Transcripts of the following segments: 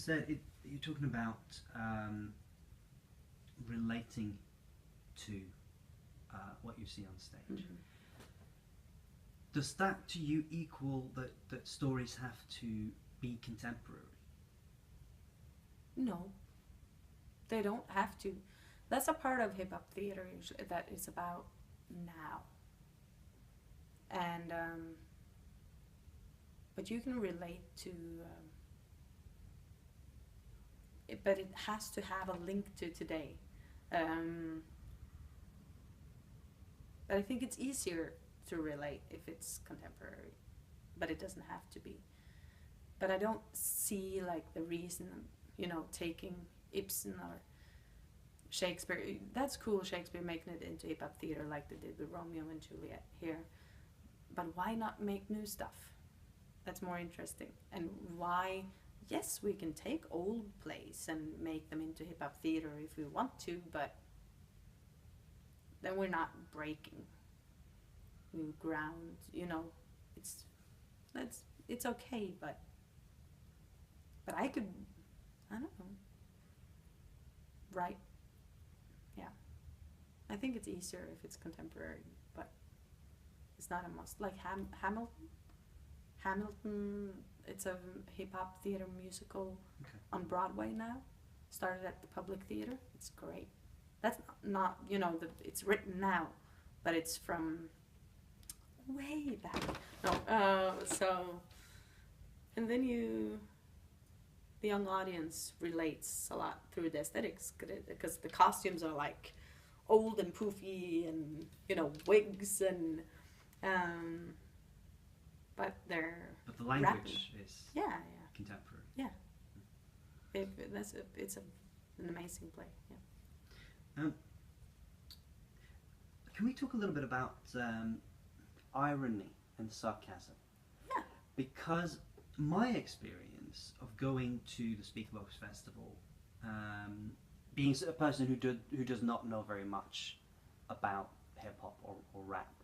said you're talking about relating to what you see on stage. Mm-hmm. Does that to you equal that stories have to be contemporary? No, they don't have to. That's a part of hip-hop theater that is about now. And but you can relate to it, but it has to have a link to today. But I think it's easier to relate if it's contemporary, but it doesn't have to be. But I don't see like the reason, taking Ibsen or Shakespeare. That's cool, Shakespeare making it into hip-hop theater like they did with Romeo and Juliet here. But why not make new stuff? That's more interesting. And why, yes, we can take old plays and make them into hip-hop theater if we want to, but then we're not breaking new ground, it's okay, but I don't know, right? Yeah, I think it's easier if it's contemporary, but it's not a must. Like Hamilton, it's a hip-hop theater musical on Broadway now, started at the Public Theater. It's great. That's not it's written now, but it's from way back. And then the young audience relates a lot through the aesthetics, because the costumes are like old and poofy and wigs and but the language rapping. is contemporary. Yeah, it's an amazing play. Yeah. Can we talk a little bit about irony and sarcasm? Yeah. Because my experience of going to the Speakbox Festival, being a person who does not know very much about hip hop or rap,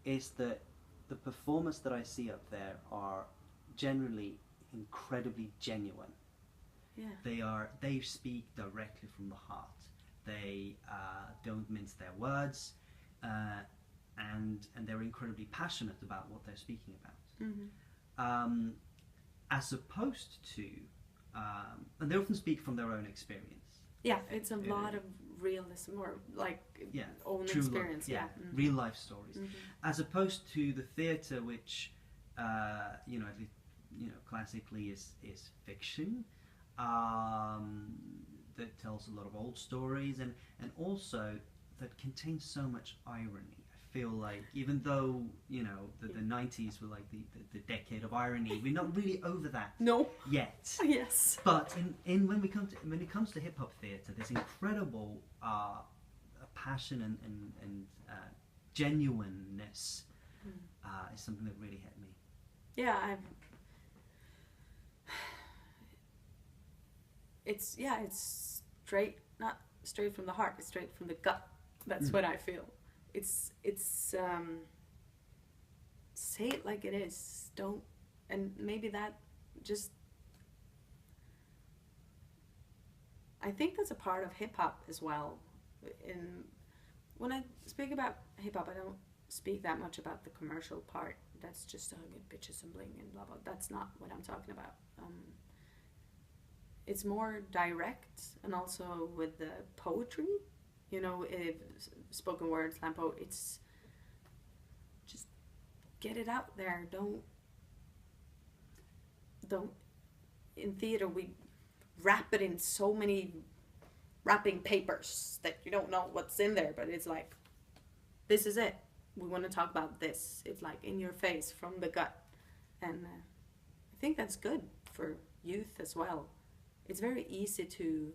is that the performers that I see up there are generally incredibly genuine. Yeah. They speak directly from the heart. They don't mince their words, and they're incredibly passionate about what they're speaking about. Mm-hmm. As opposed to, and they often speak from their own experience. Yeah, it's a lot of realism, or like own true experience. Mm-hmm. Real life stories, as opposed to the theatre, which classically is fiction. That tells a lot of old stories and also that contains so much irony. I feel like even though the 90s were like the decade of irony, we're not really over that yet. Yes. But when it comes to hip hop theatre, there's incredible passion and genuineness is something that really hit me. Yeah, it's straight, not straight from the heart, it's straight from the gut. That's what I feel. It's say it like it is. Don't, and maybe that just, I think that's a part of hip hop as well. When I speak about hip hop, I don't speak that much about the commercial part. That's just bitches and bling and blah blah. That's not what I'm talking about. It's more direct, and also with the poetry, spoken word, slam poetry. It's just get it out there. Don't. In theater, we wrap it in so many wrapping papers that you don't know what's in there, but it's like, this is it. We want to talk about this. It's like in your face, from the gut, and I think that's good for youth as well. It's very easy to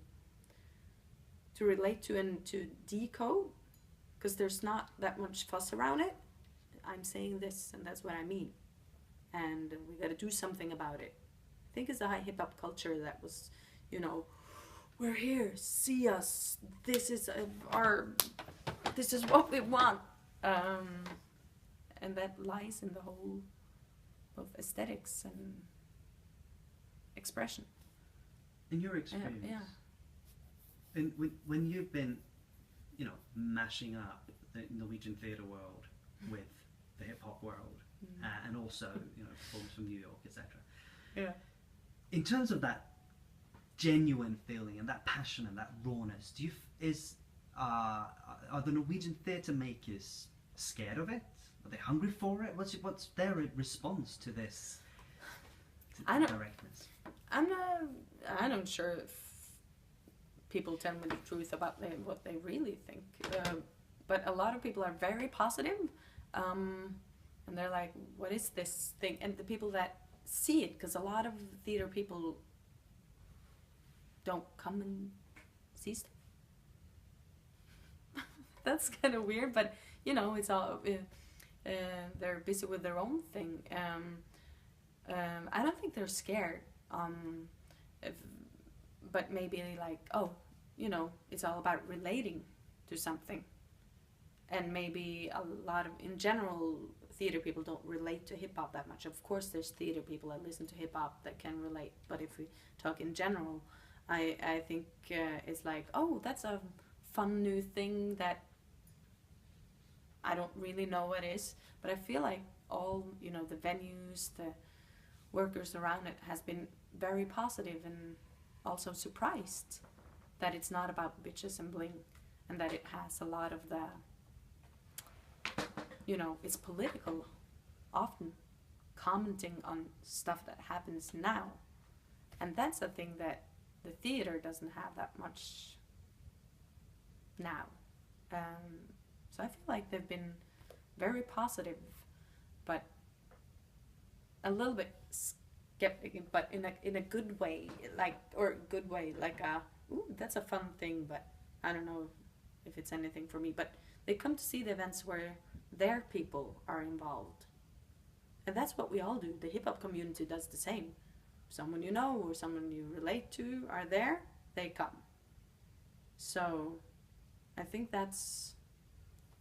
relate to and to decode, because there's not that much fuss around it. I'm saying this, and that's what I mean, and we got to do something about it. I think it's the high hip-hop culture that was, we're here, see us, this is what we want, and that lies in the whole of aesthetics and expression. In your experience, and when you've been, mashing up the Norwegian theatre world with the hip hop world, and also, performers from New York, etc. Yeah. In terms of that genuine feeling and that passion and that rawness, are the Norwegian theatre makers scared of it? Are they hungry for it? What's their response to this? Directness. I'm not sure if people tell me the truth about what they really think, but a lot of people are very positive, and they're like, what is this thing? And the people that see it, because a lot of theater people don't come and see stuff. That's kind of weird, but it's all they're busy with their own thing. I don't think they're scared, but maybe like, it's all about relating to something, and maybe a lot of, in general, theater people don't relate to hip hop that much. Of course, there's theater people that listen to hip hop that can relate, but if we talk in general, I think it's like, oh, that's a fun new thing that I don't really know what it is, but I feel like all, the venues, the workers around it has been very positive and also surprised that it's not about bitches and bling, and that it has a lot of the, it's political, often commenting on stuff that happens now, and that's a thing that the theater doesn't have that much now. So I feel like they've been very positive, but a little bit skeptic, but in a good way, like ooh, that's a fun thing, but I don't know if it's anything for me. But they come to see the events where their people are involved, and that's what we all do. The hip hop community does the same. Someone you know or someone you relate to are there, they come. So I think that's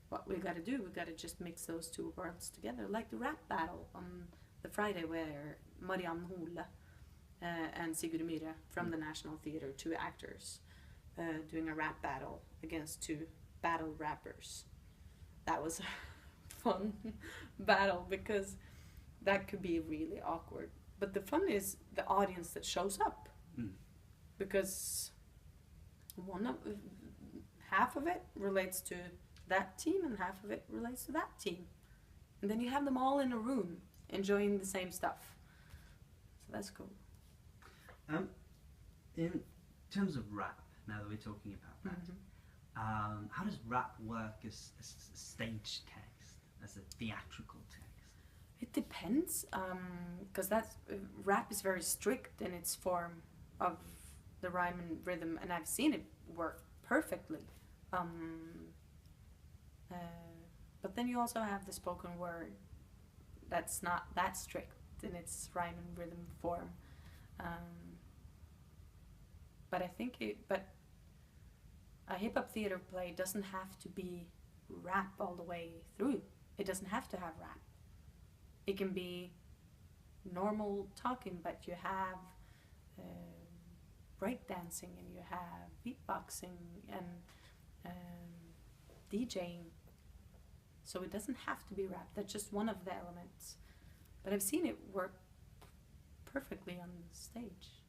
what we gotta do. We gotta just mix those two worlds together, like the rap battle on the Friday where Marianne Hole and Sigurd Myhre from the National Theatre, two actors, doing a rap battle against two battle rappers. That was a fun battle because that could be really awkward. But the fun is the audience that shows up, because half of it relates to that team and half of it relates to that team, and then you have them all in a room enjoying the same stuff. So that's cool. In terms of rap, now that we're talking about that, how does rap work as a stage text, as a theatrical text? It depends, because rap is very strict in its form of the rhyme and rhythm, and I've seen it work perfectly. But then you also have the spoken word that's not that strict in its rhyme and rhythm form. But I think a hip-hop theater play doesn't have to be rap all the way through. It doesn't have to have rap. It can be normal talking, but you have breakdancing, and you have beatboxing and DJing. So it doesn't have to be rap. That's just one of the elements. But I've seen it work perfectly on stage.